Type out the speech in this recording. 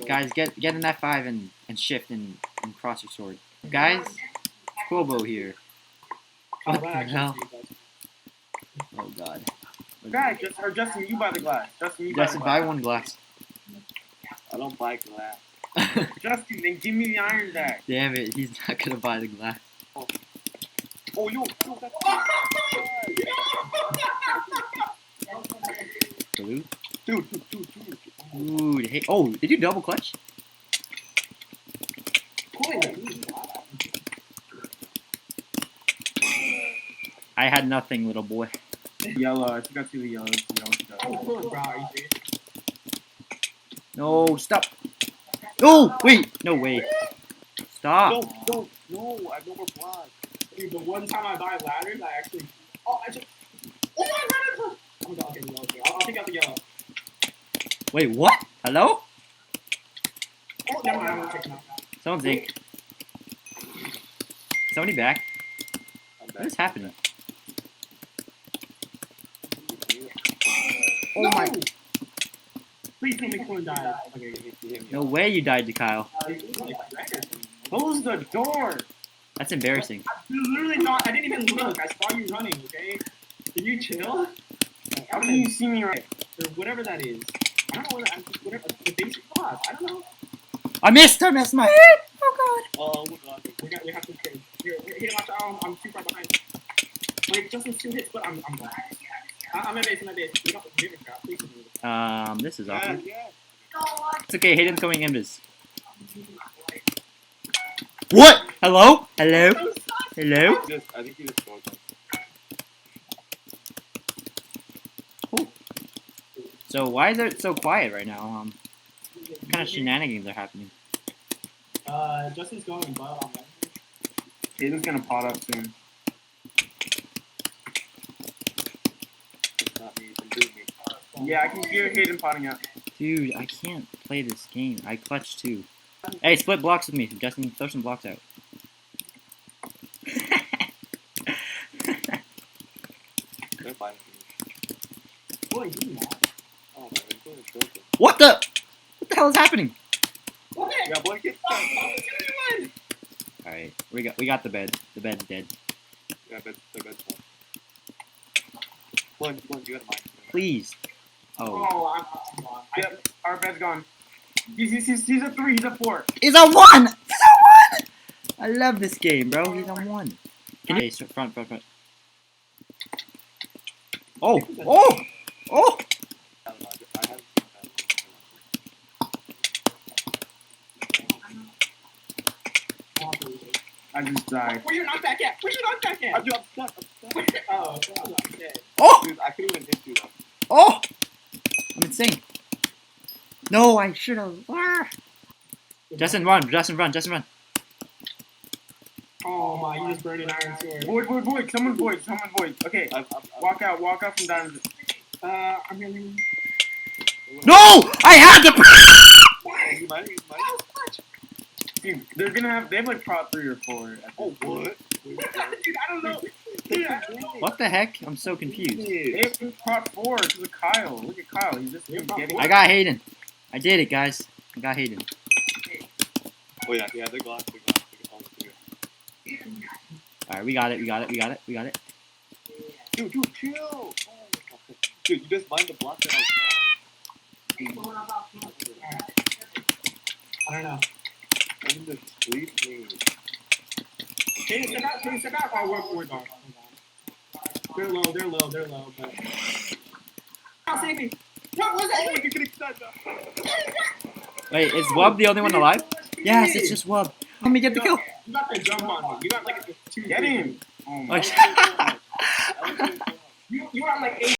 Guys, get an F5 and shift and cross your sword. Guys, Quobo here. What the hell? Oh god. Guys, Justin, you buy the glass. Justin, buy one glass. I don't buy glass. Justin, then give me the iron back. Damn it, he's not gonna buy the glass. Oh, yo, that's Salute. Dude. Dude, hey, oh, did you double clutch? I had nothing, little boy. Yellow, I think I see the yellow. No, stop. Oh, wait, no way. Stop. No, I have no more blocks. Dude, the one time I buy ladders, I actually. Oh my god! Okay, I'll take out the yellow. Wait, what? Hello? Oh, never mind, I'm gonna take them out. Someone's ink. Somebody back? What is happening? Oh my! Please tell me Quinn died. Okay, No way you died to Kyle. Close the door! That's embarrassing. I literally not. I didn't even look. I saw you running. Okay, can you chill? How can you see me right? Or whatever that is. I don't know what whatever the basic class. I don't know. I missed my head! Oh god. Oh my god. We have to trade. Here, watch out. I'm too far behind. Wait, Justin's 2 hits, but I'm back. I'm at base. We don't give a crap. Please move. This is awkward. Yeah. It's okay, Hayden's going Imbus. What? Hello? Hello? Hello? I think he just spoke. So why is it so quiet right now? What kind of shenanigans are happening? Justin's going bot on that. Hayden's gonna pot up soon. Yeah, I can hear Hayden potting up. Dude, I can't play this game. I clutch too. Hey, split blocks with me. Justin, throw some blocks out. What the hell is happening? Alright, we got the bed. The bed's dead. Yeah, the bed's full. You got mine. Please. Oh. Yep, our bed's gone. He's a 3, he's a 4. He's a 1! He's a 1! I love this game, bro. He's a 1. Can you... Okay, front. Oh! I just died. Where's your knockback at? I'm stuck. Oh, I'm dead. Oh! Dude, I couldn't even hit you though. Oh! I'm insane. No, I should have. Justin, run. Oh my, you just burned an iron sword. Void. Someone void. Okay, walk out from down. I'm here. No! I had to. You might. Dude, they have like prop 3 or 4. Oh, what? Dude, I don't know. What the heck? I'm so confused. They have prop 4 to the Kyle. Look at Kyle. He's just getting. I got Hayden. I did it, guys. I got Hayden. Oh yeah, they're gone. Alright, we got it. Dude, chill. Oh, dude, you just mind the block that I was I don't know. I'm just sleeping. Step out. Oh, we're gone. They're low, but... Oh, save me! What was that? You could extend that. Wait, is Wub the only one alive? Yes, it's just Wub. Let me get the kill. You got the jump on me. You got like 2. Get him! Oh my Oh, You got like 8.